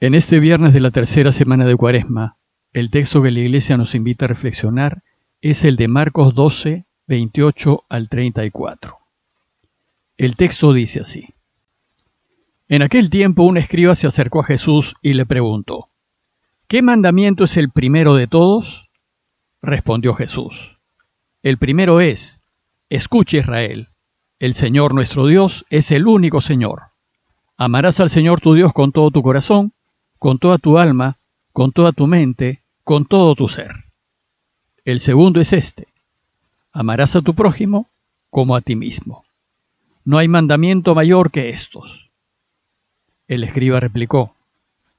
En este viernes de la tercera semana de Cuaresma, el texto que la Iglesia nos invita a reflexionar es el de Marcos 12, 28 al 34. El texto dice así: En aquel tiempo un escriba se acercó a Jesús y le preguntó: ¿Qué mandamiento es el primero de todos? Respondió Jesús: El primero es: Escucha, Israel, el Señor nuestro Dios es el único Señor. Amarás al Señor tu Dios con todo tu corazón, con toda tu alma, con toda tu mente, con todo tu ser. El segundo es este: amarás a tu prójimo como a ti mismo. No hay mandamiento mayor que estos. El escriba replicó: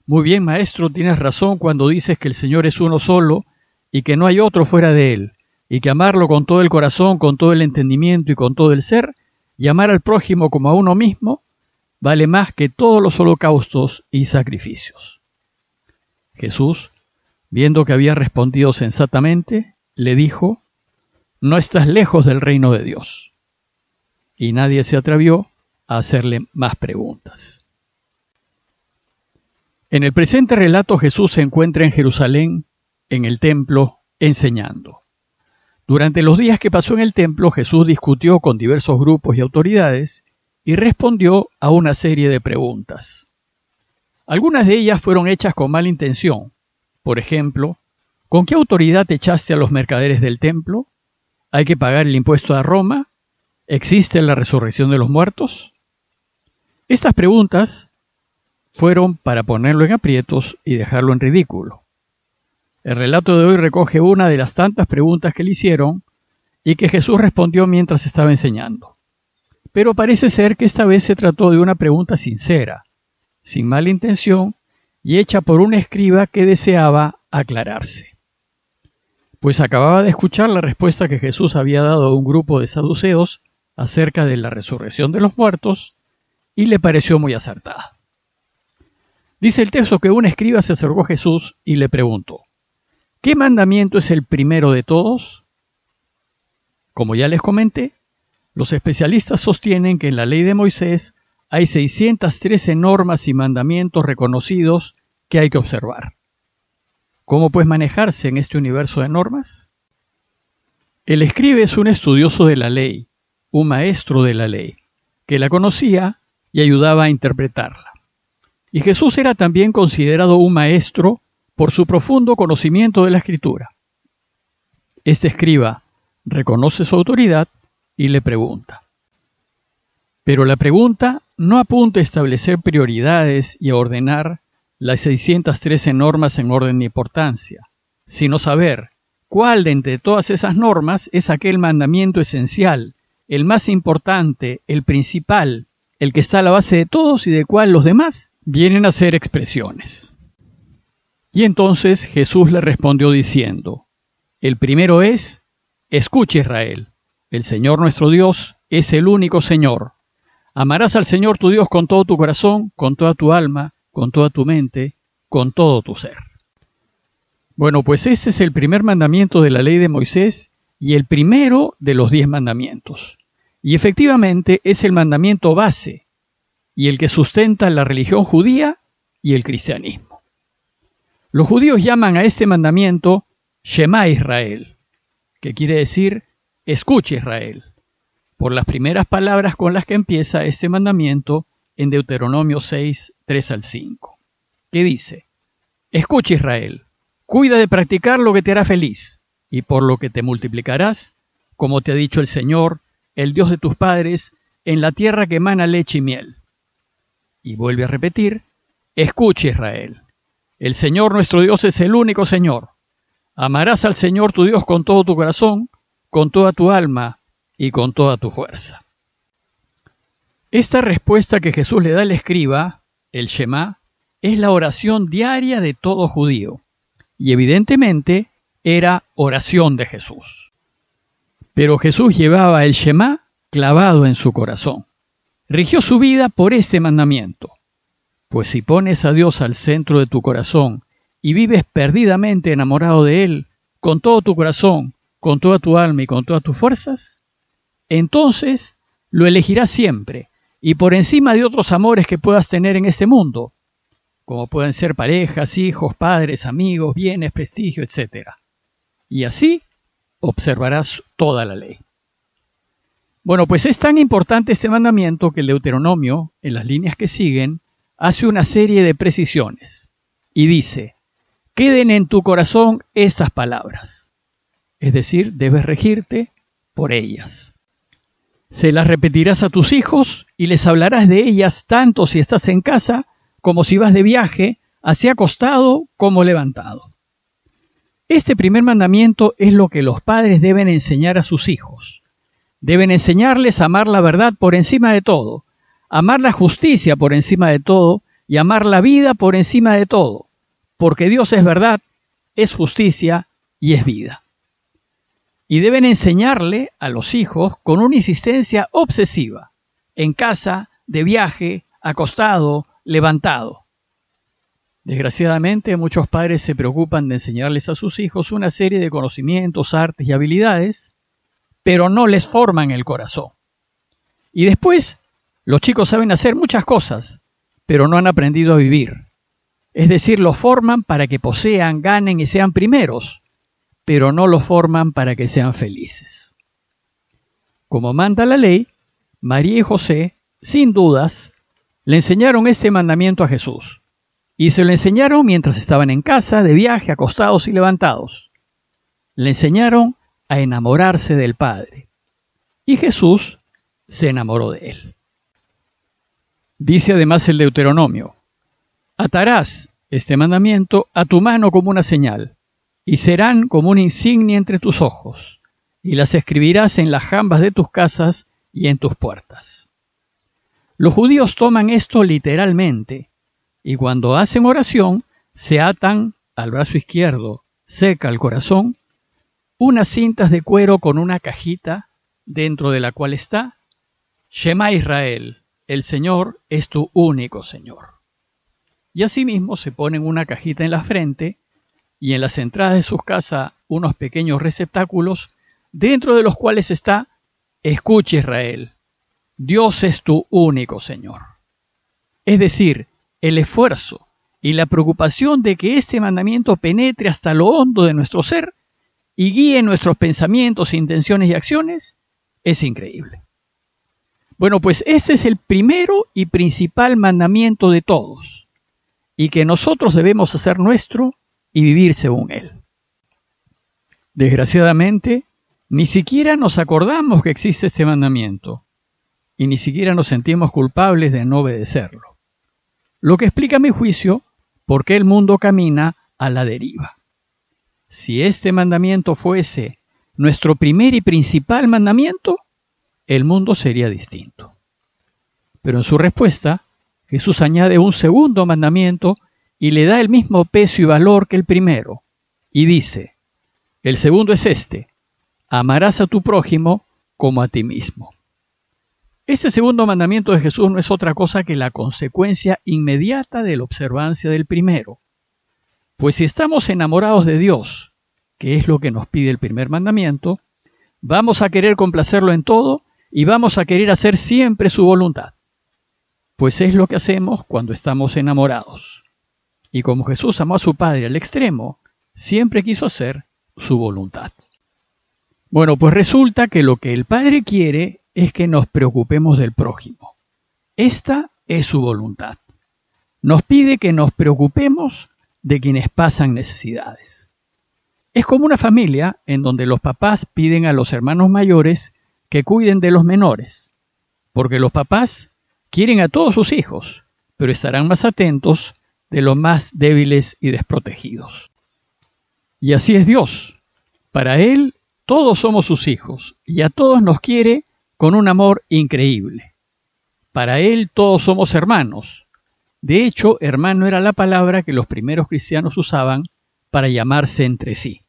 Muy bien, maestro, tienes razón cuando dices que el Señor es uno solo y que no hay otro fuera de él, y que amarlo con todo el corazón, con todo el entendimiento y con todo el ser, y amar al prójimo como a uno mismo, vale más que todos los holocaustos y sacrificios. Jesús, viendo que había respondido sensatamente, le dijo: No estás lejos del reino de Dios. Y nadie se atrevió a hacerle más preguntas. En el presente relato Jesús se encuentra en Jerusalén, en el templo, enseñando. Durante los días que pasó en el templo, Jesús discutió con diversos grupos y autoridades y respondió a una serie de preguntas. Algunas de ellas fueron hechas con mala intención. Por ejemplo, ¿con qué autoridad echaste a los mercaderes del templo? ¿Hay que pagar el impuesto a Roma? ¿Existe la resurrección de los muertos? Estas preguntas fueron para ponerlo en aprietos y dejarlo en ridículo. El relato de hoy recoge una de las tantas preguntas que le hicieron y que Jesús respondió mientras estaba enseñando. Pero parece ser que esta vez se trató de una pregunta sincera, sin mala intención y hecha por un escriba que deseaba aclararse. Pues acababa de escuchar la respuesta que Jesús había dado a un grupo de saduceos acerca de la resurrección de los muertos y le pareció muy acertada. Dice el texto que un escriba se acercó a Jesús y le preguntó: ¿Qué mandamiento es el primero de todos? Como ya les comenté, los especialistas sostienen que en la ley de Moisés hay 613 normas y mandamientos reconocidos que hay que observar. ¿Cómo pues manejarse en este universo de normas? El escriba es un estudioso de la ley, un maestro de la ley, que la conocía y ayudaba a interpretarla. Y Jesús era también considerado un maestro por su profundo conocimiento de la Escritura. Este escriba reconoce su autoridad y le pregunta. Pero la pregunta no apunta a establecer prioridades y a ordenar las 613 normas en orden de importancia, sino saber cuál de entre todas esas normas es aquel mandamiento esencial, el más importante, el principal, el que está a la base de todos y del cual los demás vienen a ser expresiones. Y entonces Jesús le respondió diciendo: El primero es: Escucha, Israel, el Señor nuestro Dios es el único Señor. Amarás al Señor tu Dios con todo tu corazón, con toda tu alma, con toda tu mente, con todo tu ser. Bueno, pues ese es el primer mandamiento de la ley de Moisés y el primero de los 10 mandamientos. Y efectivamente es el mandamiento base y el que sustenta la religión judía y el cristianismo. Los judíos llaman a este mandamiento Shema Israel, que quiere decir escucha Israel, por las primeras palabras con las que empieza este mandamiento en Deuteronomio 6, 3 al 5, que dice: Escucha Israel, cuida de practicar lo que te hará feliz, y por lo que te multiplicarás, como te ha dicho el Señor, el Dios de tus padres, en la tierra que emana leche y miel. Y vuelve a repetir: Escucha Israel, el Señor nuestro Dios es el único Señor. Amarás al Señor tu Dios con todo tu corazón, con toda tu alma y con toda tu fuerza. Esta respuesta que Jesús le da al escriba, el Shema, es la oración diaria de todo judío, y evidentemente era oración de Jesús. Pero Jesús llevaba el Shema clavado en su corazón. Rigió su vida por este mandamiento. Pues si pones a Dios al centro de tu corazón y vives perdidamente enamorado de Él, con todo tu corazón, con toda tu alma y con todas tus fuerzas, entonces lo elegirás siempre y por encima de otros amores que puedas tener en este mundo, como pueden ser parejas, hijos, padres, amigos, bienes, prestigio, etc. Y así observarás toda la ley. Bueno, pues es tan importante este mandamiento que el Deuteronomio, en las líneas que siguen, hace una serie de precisiones y dice: queden en tu corazón estas palabras. Es decir, debes regirte por ellas. Se las repetirás a tus hijos y les hablarás de ellas tanto si estás en casa como si vas de viaje, así acostado como levantado. Este primer mandamiento es lo que los padres deben enseñar a sus hijos. Deben enseñarles a amar la verdad por encima de todo, amar la justicia por encima de todo y amar la vida por encima de todo, porque Dios es verdad, es justicia y es vida. Y deben enseñarle a los hijos con una insistencia obsesiva, en casa, de viaje, acostado, levantado. Desgraciadamente, muchos padres se preocupan de enseñarles a sus hijos una serie de conocimientos, artes y habilidades, pero no les forman el corazón. Y después, los chicos saben hacer muchas cosas, pero no han aprendido a vivir. Es decir, los forman para que posean, ganen y sean primeros, pero no los forman para que sean felices. Como manda la ley, María y José, sin dudas, le enseñaron este mandamiento a Jesús. Y se lo enseñaron mientras estaban en casa, de viaje, acostados y levantados. Le enseñaron a enamorarse del Padre. Y Jesús se enamoró de él. Dice además el Deuteronomio: atarás este mandamiento a tu mano como una señal, y serán como una insignia entre tus ojos, y las escribirás en las jambas de tus casas y en tus puertas. Los judíos toman esto literalmente, y cuando hacen oración, se atan al brazo izquierdo, cerca al corazón, unas cintas de cuero con una cajita dentro de la cual está: Shema Israel, el Señor es tu único Señor. Y asimismo se ponen una cajita en la frente y en las entradas de sus casas unos pequeños receptáculos dentro de los cuales está: escucha Israel, Dios es tu único Señor. Es decir, el esfuerzo y la preocupación de que este mandamiento penetre hasta lo hondo de nuestro ser y guíe nuestros pensamientos, intenciones y acciones es increíble. Bueno, pues este es el primero y principal mandamiento de todos, y que nosotros debemos hacer nuestro y vivir según él. Desgraciadamente, ni siquiera nos acordamos que existe este mandamiento, y ni siquiera nos sentimos culpables de no obedecerlo. Lo que explica a mi juicio por qué el mundo camina a la deriva. Si este mandamiento fuese nuestro primer y principal mandamiento, el mundo sería distinto. Pero en su respuesta, Jesús añade un segundo mandamiento y le da el mismo peso y valor que el primero, y dice: el segundo es este: amarás a tu prójimo como a ti mismo. Este segundo mandamiento de Jesús no es otra cosa que la consecuencia inmediata de la observancia del primero. Pues si estamos enamorados de Dios, que es lo que nos pide el primer mandamiento, vamos a querer complacerlo en todo y vamos a querer hacer siempre su voluntad. Pues es lo que hacemos cuando estamos enamorados. Y como Jesús amó a su Padre al extremo, siempre quiso hacer su voluntad. Bueno, pues resulta que lo que el Padre quiere es que nos preocupemos del prójimo. Esta es su voluntad. Nos pide que nos preocupemos de quienes pasan necesidades. Es como una familia en donde los papás piden a los hermanos mayores que cuiden de los menores, porque los papás quieren a todos sus hijos, pero estarán más atentos de los más débiles y desprotegidos. Y así es Dios. Para Él todos somos sus hijos y a todos nos quiere con un amor increíble. Para Él todos somos hermanos. De hecho, hermano era la palabra que los primeros cristianos usaban para llamarse entre sí.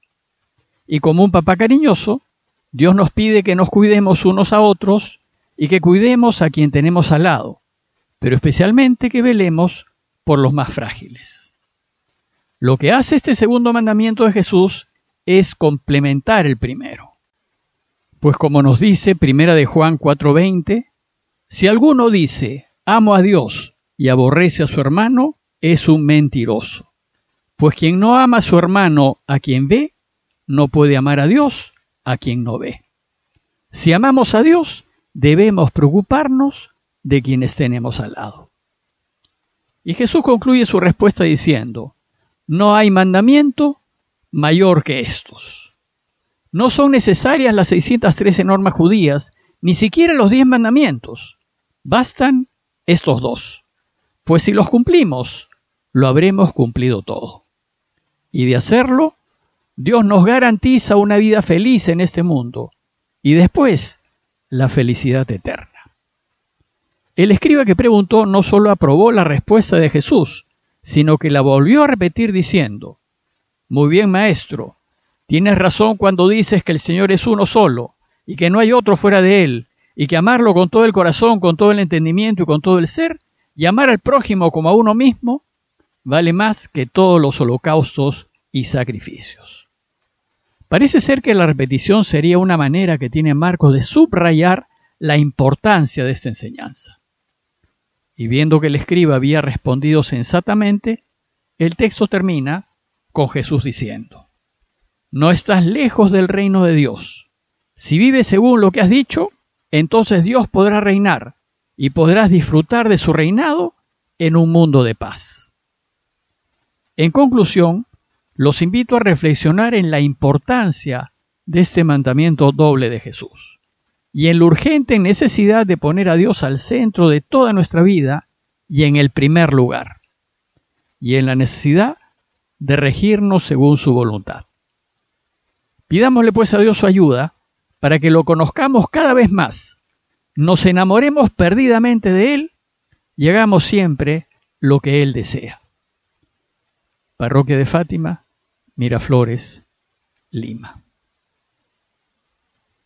Y como un papá cariñoso, Dios nos pide que nos cuidemos unos a otros y que cuidemos a quien tenemos al lado, pero especialmente que velemos por los más frágiles. Lo que hace este segundo mandamiento de Jesús es complementar el primero. Pues como nos dice 1 de Juan 4:20, si alguno dice, amo a Dios y aborrece a su hermano, es un mentiroso. Pues quien no ama a su hermano a quien ve, no puede amar a Dios a quien no ve. Si amamos a Dios, debemos preocuparnos de quienes tenemos al lado. Y Jesús concluye su respuesta diciendo, no hay mandamiento mayor que estos. No son necesarias las 613 normas judías, ni siquiera los 10 mandamientos. Bastan estos 2. Pues si los cumplimos, lo habremos cumplido todo. Y de hacerlo, Dios nos garantiza una vida feliz en este mundo y después la felicidad eterna. El escriba que preguntó no solo aprobó la respuesta de Jesús, sino que la volvió a repetir diciendo, muy bien, maestro, tienes razón cuando dices que el Señor es uno solo y que no hay otro fuera de Él, y que amarlo con todo el corazón, con todo el entendimiento y con todo el ser, y amar al prójimo como a uno mismo, vale más que todos los holocaustos y sacrificios. Parece ser que la repetición sería una manera que tiene Marcos de subrayar la importancia de esta enseñanza. Y viendo que el escriba había respondido sensatamente, el texto termina con Jesús diciendo, no estás lejos del reino de Dios. Si vives según lo que has dicho, entonces Dios podrá reinar y podrás disfrutar de su reinado en un mundo de paz. En conclusión, los invito a reflexionar en la importancia de este mandamiento doble de Jesús y en la urgente necesidad de poner a Dios al centro de toda nuestra vida y en el primer lugar, y en la necesidad de regirnos según su voluntad. Pidámosle pues a Dios su ayuda para que lo conozcamos cada vez más, nos enamoremos perdidamente de Él y hagamos siempre lo que Él desea. Parroquia de Fátima, Miraflores, Lima.